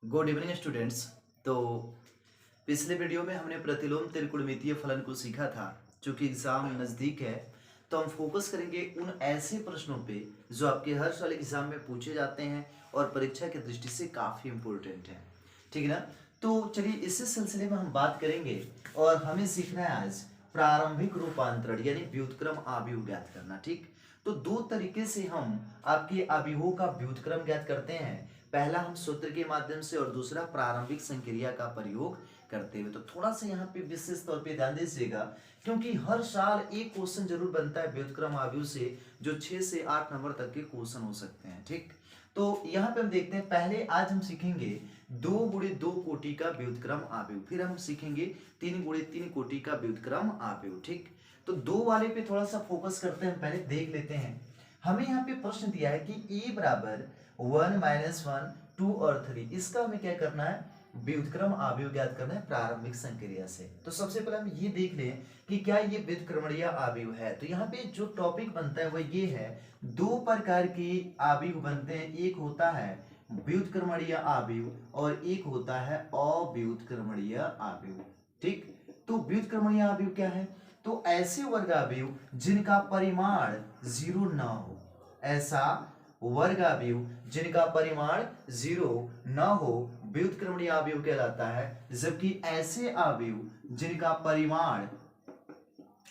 Good evening students. तो पिछले video में हमने प्रतिलोम त्रिकोणमितीय फलन को सीखा था। चूंकि एग्जाम नज़दीक है तो हम फोकस करेंगे उन ऐसे प्रश्नों पे जो आपके हर साल एग्जाम में पूछे जाते हैं और परीक्षा की दृष्टि से काफ़ी इम्पोर्टेंट है। ठीक है ना। तो चलिए इसी सिलसिले में हम बात करेंगे और हमें सीखना है आज प्रारंभिक रूपांतरण यानी व्युत्क्रम आव्यूह ज्ञात करना। ठीक, तो दो तरीके से हम आपके आव्यूहों का व्युत्क्रम ज्ञात करते हैं। पहला हम सूत्र के माध्यम से और दूसरा प्रारंभिक संक्रिया का प्रयोग करते हुए। तो थोड़ा सा यहाँ पे विशेष तौर पे ध्यान दीजिएगा क्योंकि हर साल एक क्वेश्चन जरूर बनता है व्युत्क्रम आव्यूह से, जो 6 से 8 नंबर तक के क्वेश्चन हो सकते हैं। ठीक, तो यहाँ पे हम देखते हैं, पहले आज हम सीखेंगे 2 × 2 कोटि का व्युत्क्रम आव्यूह, फिर हम सीखेंगे 3 × 3 कोटि का व्युत्क्रम आव्यूह। ठीक, तो दो वाले पे थोड़ा सा फोकस करते हैं, पहले देख लेते हैं। हमें यहाँ पे प्रश्न दिया है कि a बराबर 1 - 1 2 और 3, इसका हमें क्या करना है, व्युत्क्रम आव्यूह ज्ञात करना है प्रारंभिक संक्रिया से। तो सबसे पहले हम ये देख लें कि क्या ये व्युत्क्रमणीय आव्यूह है। तो यहाँ पे जो टॉपिक बनता है वह ये है, दो प्रकार के आव्यूह बनते हैं, एक होता है व्युत्क्रमणीय आव्यूह और एक होता है अव्युत्क्रमणीय आव्यूह। ठीक, तो व्युत्क्रमणीय आव्यूह क्या है, तो ऐसे वर्गाव्यूह जिनका परिमाण 0 न हो, ऐसा वर्गाव्यूह जिनका परिमाण 0 न हो व्युत्क्रमणीय आव्यूह कहलाता है। जबकि ऐसे आव्यूह जिनका परिमाण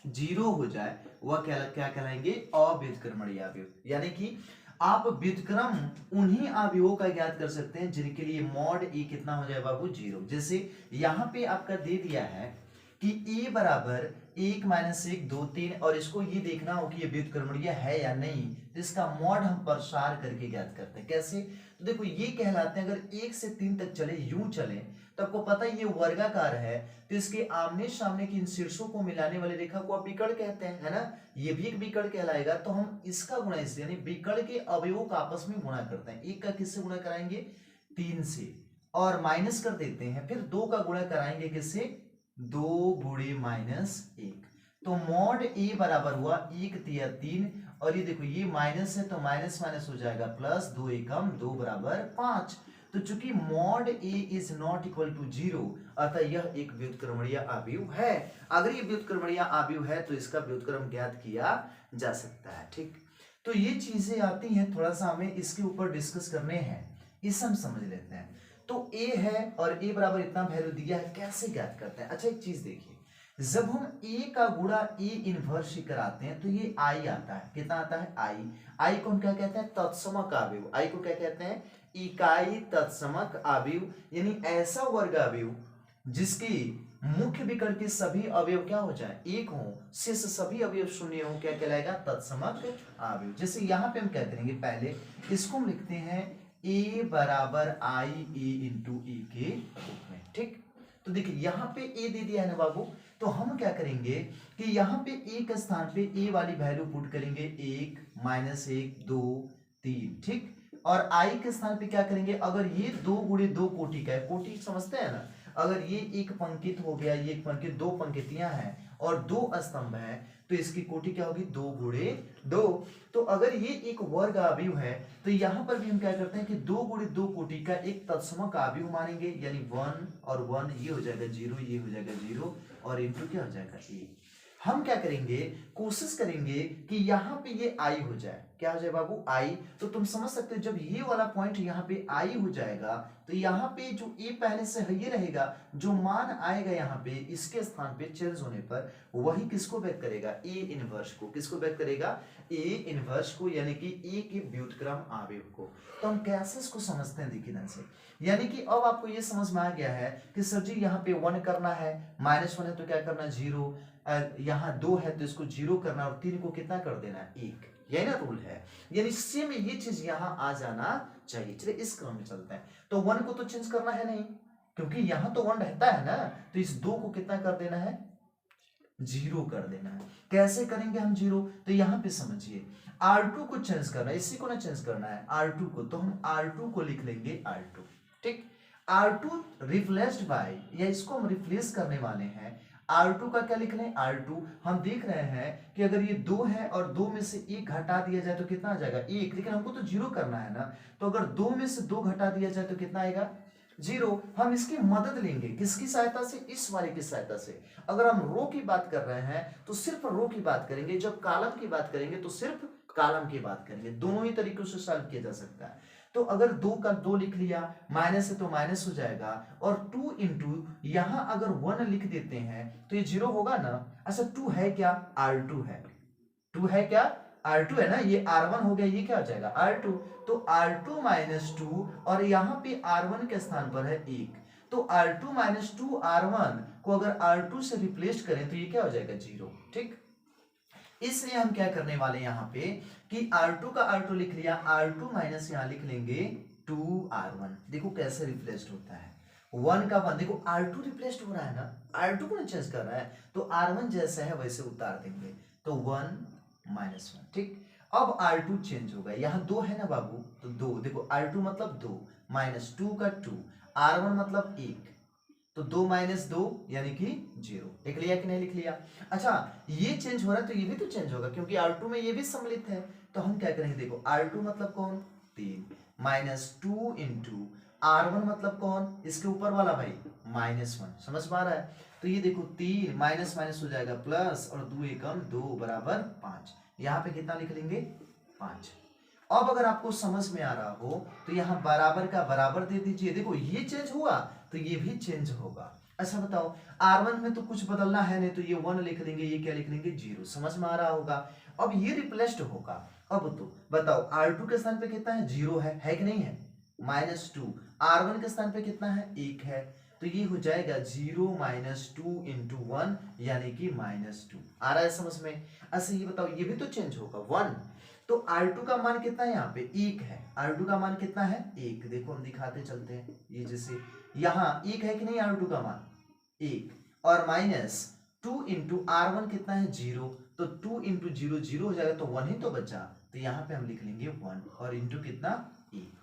0 हो जाए वह क्या कहलाएंगे, अव्युत्क्रमणीय आव्यूह। यानी कि आप व्युत्क्रम उन्हीं आव्यूहों का ज्ञात कर सकते हैं जिनके लिए मॉड ए कितना हो जाए बाबू, 0। जैसे यहां पे आपका दे दिया है कि a बराबर 1 - 1 2 3 और इसको ये देखना हो कि ये व्युत्क्रमणीय है या नहीं, तो इसका मॉड हम प्रसार करके ज्ञात करते हैं। कैसे, तो देखो ये कहलाते हैं, अगर 1 से 3 तक चले, यूं चले तो आपको पता है ये वर्गाकार है, तो इसके आमने सामने की इन शीर्षों को मिलाने वाली रेखा को आप विकर्ण कहते हैं, है ना। ये भी एक विकर्ण कहलाएगा। तो हम इसका गुणा इससे यानी विकर्ण के अवयवों का आपस में गुणा करते हैं। एक का किससे गुणा कराएंगे, 3 से, और माइनस कर देते हैं, फिर 2 का गुणा कराएंगे किससे, 2 × -1। तो मॉड ए बराबर हुआ 1 × 3, और ये देखो ये माइनस है तो माइनस माइनस हो जाएगा प्लस, 2 एकम 2 बराबर 5। तो चूंकि mod A is not equal to 0, अतः यह एक व्युत्क्रमणीय आव्यूह है। अगर ये व्युत्क्रमणीय आव्यूह है तो इसका व्युत्क्रम ज्ञात किया जा सकता है। ठीक, तो ये चीजें आती हैं, थोड़ा सा हमें इसके ऊपर डिस्कस करने हैं, इसे हम समझ लेते हैं। तो a है और a बराबर इतना वैल्यू दिया है, कैसे ज्ञात करते हैं। अच्छा एक चीज देखिए, जब हम a का गुणा a इनवर्स कराते हैं तो ये i आता है, कितना आता है, i को हम क्या कहते हैं, तत्समक आव्यूह। i को क्या कहते हैं, इकाई तत्समक आव्यूह, यानी ऐसा वर्गाव्यूह जिसकी मुख्य विकर्ण के सभी अवयव क्या हो जाए, एक हो, शेष सभी अवयव शून्य हो, क्या कहलाएगा, तत्समक आव्यूह। जैसे यहाँ पे हम क्या करेंगे, पहले इसको हम लिखते हैं a बराबर i a इंटू e के रूप में। ठीक, तो देखिए यहाँ पे a दे दिया है ना बाबू, तो हम क्या करेंगे कि यहाँ पे a के स्थान पे a वाली वैल्यू पुट करेंगे, 1 - 1 2 3। ठीक, और i के स्थान पे क्या करेंगे, अगर ये 2 × 2 कोटि का है, कोटि समझते हैं ना, अगर ये एक पंक्तित हो गया, ये एक पंक्ति, 2 पंक्तियां हैं और 2 स्तंभ हैं, तो इसकी कोटि क्या होगी, 2 × 2। तो अगर ये एक वर्ग आव्यूह है तो यहां पर भी हम क्या करते हैं कि 2 × 2 कोटि का एक तत्समक आव्यूह मानेंगे, यानी 1 और 1 ये हो जाएगा 0, ये हो जाएगा 0 और इंटू क्या हो जाएगा, 1। हम क्या करेंगे, कोशिश करेंगे कि यहाँ पे ये आई हो जाए, क्या हो जाए बाबू, आई। तो तुम समझ सकते हो जब ये वाला पॉइंट यहाँ पे आई हो जाएगा तो यहाँ पे जो ए पहले से है ये रहेगा, जो मान आएगा यहाँ पे इसके स्थान पे चेंज होने पर वही किसको व्यक्त करेगा, ए इनवर्स को। किसको व्यक्त करेगा, ए इनवर्स को, यानी कि ए के व्युत्क्रम आव्यूह को। तो हम कैसे इसको समझते हैं, देखिए ध्यान से, यानी कि अब आपको ये समझ में आ गया है कि सर जी यहाँ पे 1 करना है, -1 है तो क्या करना है, 0, यहाँ 2 है तो इसको 0 करना, और 3 को कितना कर देना है, 1। यही ना रूल है, यानी सेम ये चीज यहाँ आ जाना चाहिए। चलिए इस क्रम में चलते हैं। तो 1 को तो चेंज करना है नहीं, क्योंकि यहाँ तो 1 रहता है ना, तो इस 2 को कितना कर देना है, 0 कर देना है। कैसे करेंगे हम 0, तो यहाँ पे समझिए, R2 को चेंज करना है, इसी को ना चेंज करना है, R2 को, तो हम R2 को लिख लेंगे R2। ठीक, R2 रिप्लेस्ड बाय, या इसको हम रिप्लेस करने वाले हैं, R2 का क्या लिख रहे हैं, R2। हम देख रहे हैं कि अगर ये 2 है और 2 में से 1 घटा दिया जाए तो कितना आ जाएगा, 1, लेकिन हमको तो 0 करना है ना, तो अगर 2 में से 2 घटा दिया जाए तो कितना आएगा, जीरो। हम इसकी मदद लेंगे किसकी सहायता से, इस वाले की सहायता से। अगर हम रो की बात कर रहे हैं तो सिर्फ रो की बात करेंगे, जब कॉलम की बात करेंगे तो सिर्फ कॉलम की बात करेंगे। दोनों ही तरीकों से सॉल्व किया जा सकता है। तो अगर दो का दो लिख लिया, माइनस है तो माइनस हो जाएगा, और टू इंटू यहां अगर वन लिख देते हैं तो ये जीरो होगा ना। अच्छा टू है क्या, R2 है। टू है क्या, R2 है ना, ये R1 हो गया, ये क्या हो जाएगा R2। तो R2 माइनस टू, और यहाँ पे R1 के स्थान पर है एक, तो R2 माइनस टू R1 को अगर R2 से रिप्लेस करें तो ये क्या हो जाएगा जीरो। ठीक, इसलिए हम क्या करने वाले हैं यहाँ पे कि R2 का R2 लिख लिया, R2 माइनस यहाँ लिख लेंगे 2R1। देखो कैसे रिप्लेस्ड होता है, वन का वन, देखो R2 रिप्लेस्ड हो रहा है ना, R2 को चेंज कर रहा है, तो R1 जैसा है वैसे उतार देंगे, तो 1 माइनस 1। ठीक, अब R2 चेंज होगा, यहाँ दो है ना बाबू, तो दो, देखो R2 मतलब दो, माइनस टू का टू, R1 मतलब एक, तो दो माइनस दो यानी कि जीरो। लिख लिया कि नहीं लिख लिया। अच्छा ये चेंज हो रहा है तो ये भी तो चेंज होगा, क्योंकि R2 में ये भी सम्मिलित है। तो हम क्या करेंगे, देखो R2 मतलब कौन, तीन, माइनस टू इंटू R1 मतलब कौन, इसके ऊपर वाला भाई, माइनस वन। समझ पा रहा है, तो ये देखो तीन माइनस माइनस हो जाएगा प्लस, और दो एकम दो बराबर पांच। यहाँ पे कितना लिख लेंगे, पांच। अब अगर आपको समझ में आ रहा हो तो यहाँ बराबर का बराबर दे दीजिए। देखो ये चेंज हुआ तो ये भी चेंज होगा। अच्छा बताओ, R1 में तो कुछ बदलना है नहीं, तो ये वन लिख लेंगे, ये क्या लिख लेंगे, जीरो। समझ में आ रहा होगा। अब ये रिप्लेस्ड होगा। अब तो बताओ R2 के स्थान पे कितना है, जीरो है कि नहीं है, माइनस टू। R1 के स्थान पे कितना है, एक है, तो ये हो जाएगा zero minus two into one यानी कि माइनस टू। आ रहा है समझ में। अच्छा ये बताओ, ये भी तो चेंज होगा, वन, तो R2 का मान कितना है, यहाँ पे एक है, R2 का मान कितना है, एक। देखो हम दिखाते चलते हैं, ये जैसे यहाँ एक है कि नहीं, R2 का मान एक, और माइनस टू इंटू R1 कितना है, जीरो, तो टू इंटू जीरो जीरो हो जाएगा, तो वन ही तो बचा, तो यहाँ पे हम लिख लेंगे वन, और इंटू कितना, एक।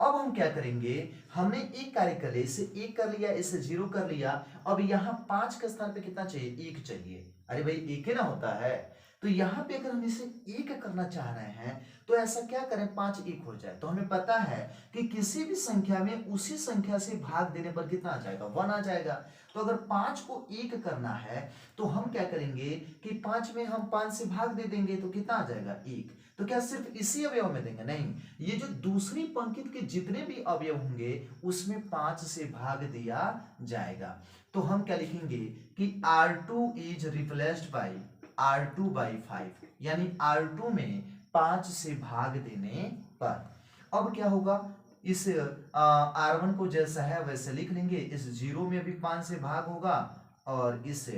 अब हम क्या करेंगे, हमने एक कार्य कर लिया, इसे एक कर लिया, इसे जीरो कर लिया। अब यहाँ पांच के स्थान पे कितना चाहिए, एक चाहिए। अरे भाई एक ही ना होता है, तो यहाँ पे अगर हम इसे एक करना चाह रहे हैं तो ऐसा क्या करें, पांच एक हो जाए। तो हमें पता है कि किसी भी संख्या में उसी संख्या से भाग देने पर कितना आ जाएगा, वन आ जाएगा। तो अगर पांच को एक करना है तो हम क्या करेंगे कि पांच में हम पांच से भाग दे देंगे, तो कितना आ जाएगा, एक। तो क्या सिर्फ इसी अवयव में देंगे, नहीं, ये जो दूसरी पंक्ति के जितने भी अवयव होंगे उसमें पांच से भाग दिया जाएगा। तो हम क्या लिखेंगे कि R2 is replaced by R2 by 5, यानी R2 में 5 से भाग देने पर। अब क्या होगा, इस R1 को जैसा है वैसे लिख लेंगे, इस जीरो में भी 5 से भाग होगा, और इस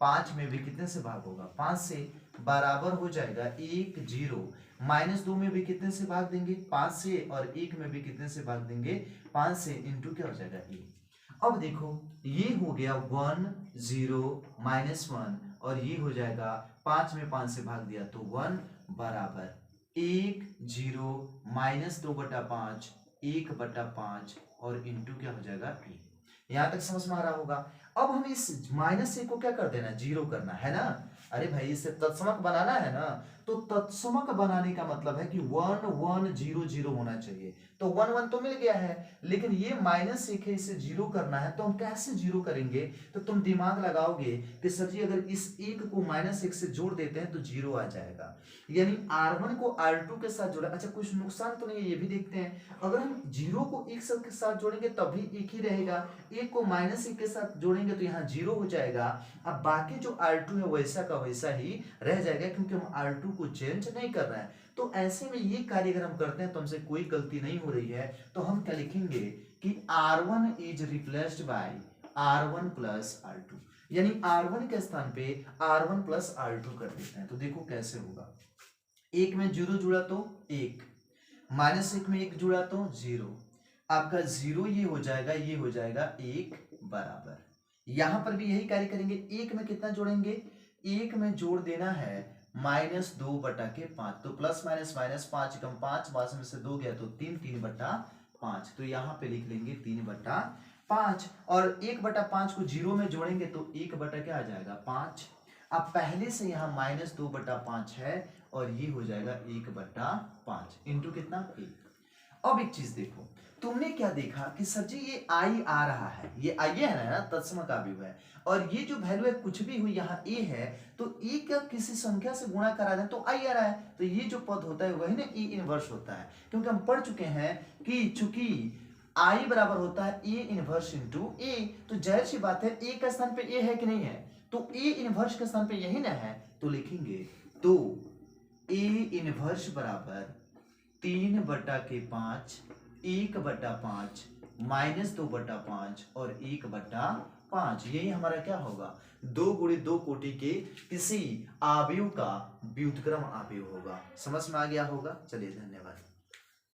5 में भी कितने से भाग होगा, 5 से, बराबर हो जाएगा एक जीरो। माइनस दो में भी कितने से भाग देंगे, 5 से, और एक में भी कितने से भाग देंगे, 5 से, इंटू क्या हो जाएगा, एक। अब देखो ये हो गया वन जीरो माइनस वन, और ये हो जाएगा पांच में पांच से भाग दिया तो वन, बराबर एक जीरो माइनस दो बटा पांच, एक बटा पांच, और इंटू क्या हो जाएगा, एक। यहां तक समझ में आ रहा होगा। अब हमें इस माइनस एक को क्या कर देना, जीरो करना है ना। अरे भाई इसे तत्समक बनाना है ना, तो तत्समक बनाने का मतलब है कि वन वन जीरो जीरो होना चाहिए। तो वन वन तो मिल गया है, लेकिन ये माइनस एक है, इसे जीरो करना है, तो हम कैसे जीरो करेंगे। तो तुम दिमाग लगाओगे कि सर जी अगर इस एक को माइनस एक से जोड़ देते हैं तो जीरो आ जाएगा, यानी R1 को R2 के साथ जोड़ा। अच्छा कुछ नुकसान तो नहीं है, ये भी देखते हैं। अगर हम जीरो को एक के साथ जोड़ेंगे तब भी एक ही रहेगा, एक को माइनस एक के साथ जोड़ेंगे तो यहाँ जीरो हो जाएगा। अब बाकी जो R2 है वैसा का वैसा ही रह जाएगा, क्योंकि हम R2 को चेंज नहीं कर रहे हैं। तो ऐसे में ये कार्य अगर हम करते हैं तो हमसे कोई गलती नहीं हो रही है, तो हम क्या लिखेंगे कि R1 is replaced by R1 plus R2, यानी R1 के स्थान पे R1 प्लस R2 कर देते हैं। तो देखो कैसे होगा, एक में जीरो जुड़ा तो एक, माइनस एक में एक जुड़ा तो जीरो, आपका जीरो ये हो जाएगा, ये हो जाएगा एक, बराबर। यहां पर भी यही कार्य करेंगे, एक में कितना जोड़ेंगे, एक में जोड़ देना है माइनस दो बटा के पांच, तो प्लस माइनस माइनस, पांच कम पांच, पांच में से दो गया तो तीन, तीन बटा पांच, तो यहां पे लिख लेंगे तीन बटा पांच, और एक बटा पांच को जीरो में जोड़ेंगे तो एक बटा क्या आ जाएगा, पांच। अब पहले से यहाँ माइनस दो बटा पांच है, और ये हो जाएगा एक बटा पांच, इंटू कितना, एक। अब एक चीज देखो, तुमने क्या देखा कि सर जी ये आई आ रहा है, ये आई है ना, तत्सम का अवयव है, और ये जो वैल्यू है कुछ भी हुई यहाँ ए है, तो ए का किसी संख्या से गुणा करा दें तो आई आ रहा है, तो ये जो पद होता है वही ना ए इनवर्स होता है, क्योंकि हम पढ़ चुके हैं कि चूंकि आई बराबर होता है ए इनवर्स इंटू ए, तो जाहिर सी बात है ए का स्थान पे ए है कि नहीं है, तो ए इनवर्स के स्थान पे यही ना है, तो लिखेंगे तो ए इनवर्स बराबर 3/5 1/5 -2/5 और 1/5, यही हमारा क्या होगा 2 × 2 कोटि के किसी आव्यूह का व्युत्क्रम आव्यूह होगा। समझ में आ गया होगा। चलिए धन्यवाद।